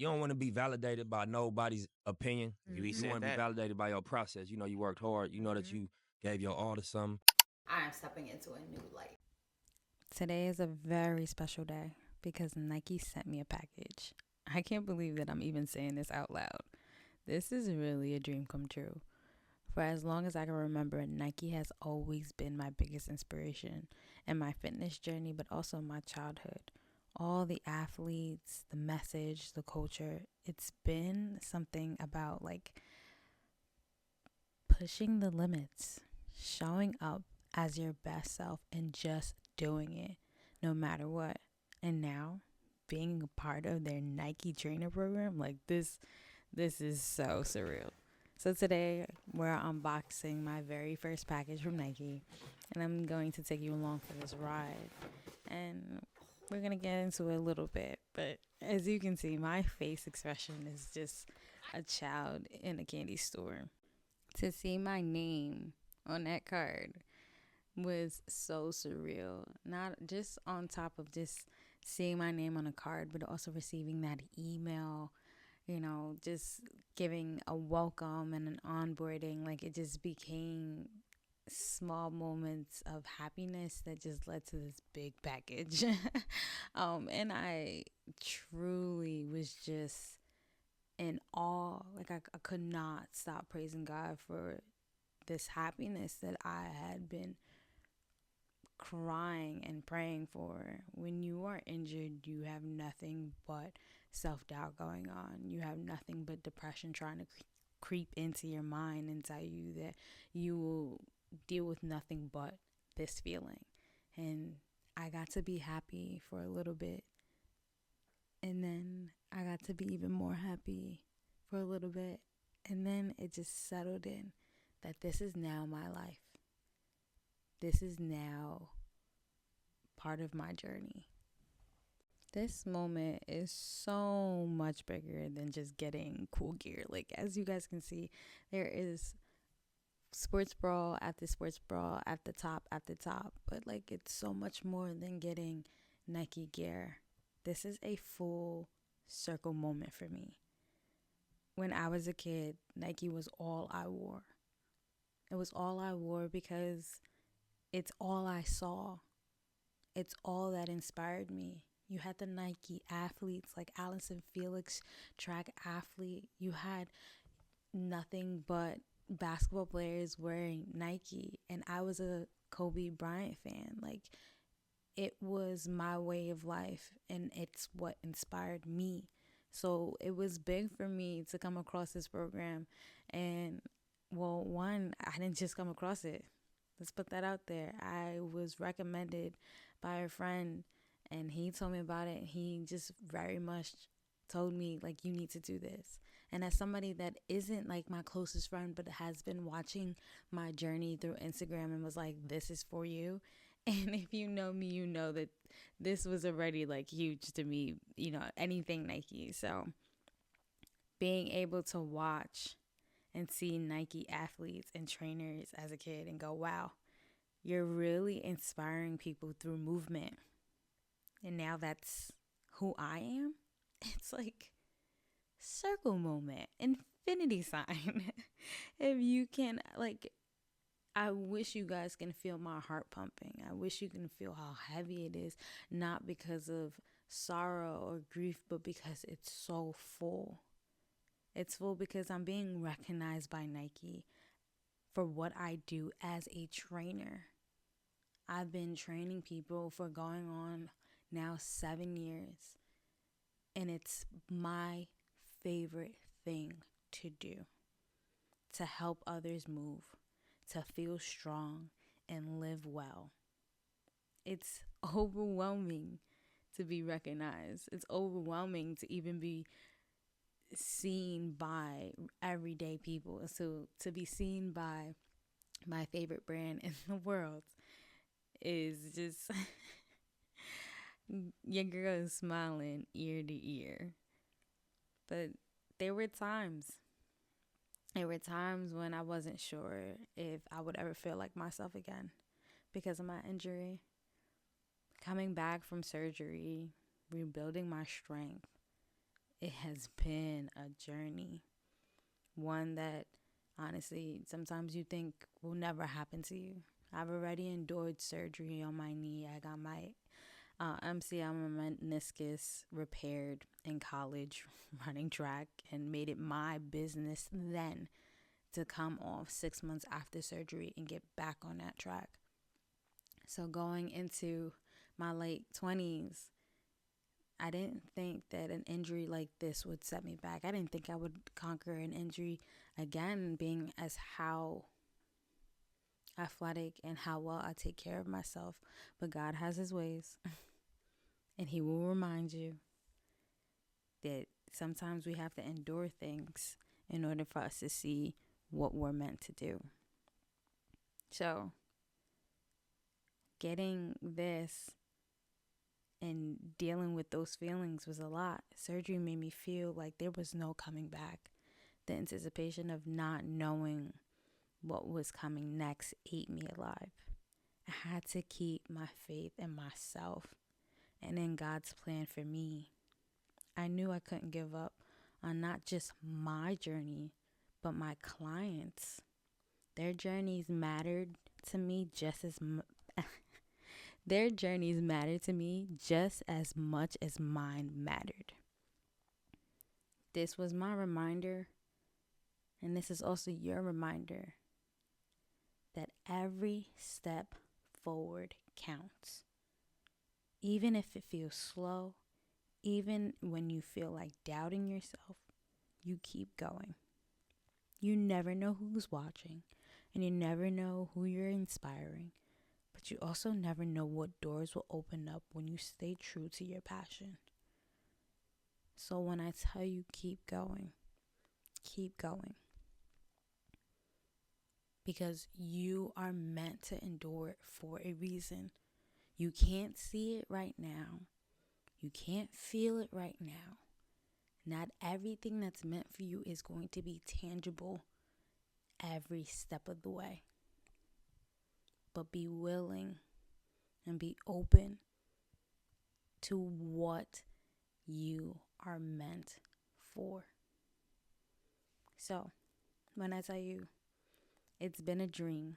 you don't want to be validated by nobody's opinion. You You said want to be that. validated by your process. You know, you worked hard. You know that you gave your all to something. I am stepping into a new life. Today is a very special day because Nike sent me a package. I can't believe that I'm even saying this out loud. This is really a dream come true. For as long as I can remember, Nike has always been my biggest inspiration in my fitness journey, but also my childhood. All the athletes, the message, the culture, it's been something about like pushing the limits, showing up as your best self, and just doing it no matter what. And now, being a part of their Nike trainer program, like this is so surreal. So today we're unboxing my very first package from Nike, and I'm going to take you along for this ride. And we're gonna get into it a little bit, but as you can see, my face expression is just a child in a candy store. To see my name on that card was so surreal. Not just on top of just seeing my name on a card, but also receiving that email, just giving a welcome and an onboarding. Like it just became small moments of happiness that just led to this big package. And I truly was just in awe. Like I could not stop praising God for this happiness that I had been crying and praying for. When you are injured, you have nothing but self doubt going on. You have nothing but depression trying to creep into your mind and tell you that you will deal with nothing but this feeling. And I got to be happy for a little bit. And then I got to be even more happy for a little bit. And then it just settled in that this is now my life. This is now part of my journey. This moment is so much bigger than just getting cool gear. Like, as you guys can see, there is sports bra after sports bra at the top. But, like, it's so much more than getting Nike gear. This is a full circle moment for me. When I was a kid, Nike was all I wore. It was all I wore because it's all I saw. It's all that inspired me. You had the Nike athletes like Allison Felix, track athlete. You had nothing but basketball players wearing Nike. And I was a Kobe Bryant fan. Like, it was my way of life, and it's what inspired me. So it was big for me to come across this program. And, well, one, I didn't just come across it. Let's put that out there. I was recommended by a friend, and he told me about it. He just very much told me, like, you need to do this. And as somebody that isn't like my closest friend, but has been watching my journey through Instagram and was like, this is for you. And if you know me, you know that this was already like huge to me, anything Nike. So being able to watch and see Nike athletes and trainers as a kid and go, wow, you're really inspiring people through movement. And now that's who I am. It's like circle moment, infinity sign. If you can, like, I wish you guys can feel my heart pumping. I wish you can feel how heavy it is, not because of sorrow or grief, but because it's so full. It's full because I'm being recognized by Nike for what I do as a trainer. I've been training people for going on now 7 years, and it's my favorite thing to do, to help others move, to feel strong and live well. It's overwhelming to be recognized. It's overwhelming to even be seen by everyday people. So to be seen by my favorite brand in the world is just your girl is smiling ear to ear. But there were times. There were times when I wasn't sure if I would ever feel like myself again because of my injury. Coming back from surgery, rebuilding my strength, it has been a journey. One that honestly sometimes you think will never happen to you. I've already endured surgery on my knee. I got my MCL meniscus repaired in college running track, and made it my business then to come off 6 months after surgery and get back on that track. So going into my late 20s, I didn't think that an injury like this would set me back. I didn't think I would conquer an injury again, being as how athletic and how well I take care of myself. But God has his ways, and he will remind you that sometimes we have to endure things in order for us to see what we're meant to do. So getting this and dealing with those feelings was a lot. Surgery made me feel like there was no coming back. The anticipation of not knowing what was coming next ate me alive. I had to keep my faith in myself and in God's plan for me. I knew I couldn't give up on not just my journey, but my clients. Their journeys mattered to me just as their journeys mattered to me just as much as mine mattered. This was my reminder, and this is also your reminder, that every step forward counts. Even if it feels slow, even when you feel like doubting yourself, you keep going. You never know who's watching, and you never know who you're inspiring, but you also never know what doors will open up when you stay true to your passion. So when I tell you keep going, keep going. Because you are meant to endure it for a reason. You can't see it right now. You can't feel it right now. Not everything that's meant for you is going to be tangible every step of the way. But be willing and be open to what you are meant for. So, when I tell you it's been a dream,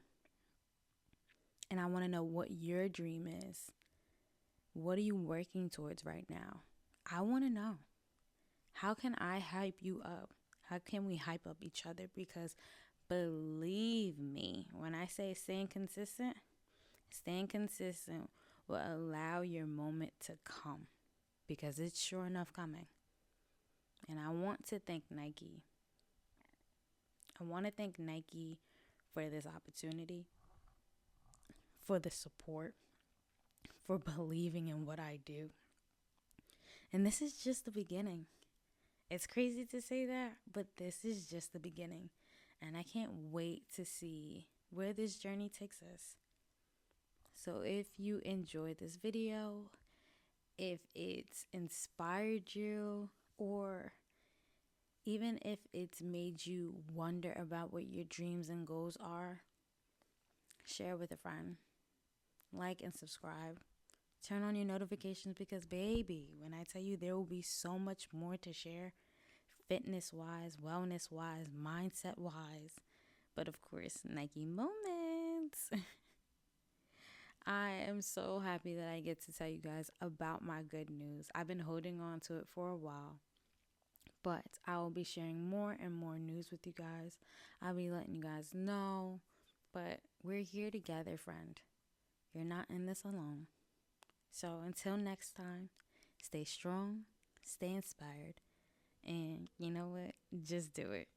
and I want to know what your dream is, what are you working towards right now? I want to know. How can I hype you up? How can we hype up each other? Because believe me, when I say staying consistent will allow your moment to come, because it's sure enough coming. And I want to thank Nike. I want to thank Nike for this opportunity, for the support, for believing in what I do. And this is just the beginning. It's crazy to say that, but this is just the beginning. And I can't wait to see where this journey takes us. So if you enjoyed this video, if it's inspired you, or even if it's made you wonder about what your dreams and goals are, share with a friend. Like and subscribe. Turn on your notifications, because baby, when I tell you, there will be so much more to share, fitness-wise, wellness-wise, mindset-wise, but of course, Nike moments. I am so happy that I get to tell you guys about my good news. I've been holding on to it for a while, but I will be sharing more and more news with you guys. I'll be letting you guys know, but we're here together, friend. You're not in this alone. So until next time, stay strong, stay inspired, and you know what? Just do it.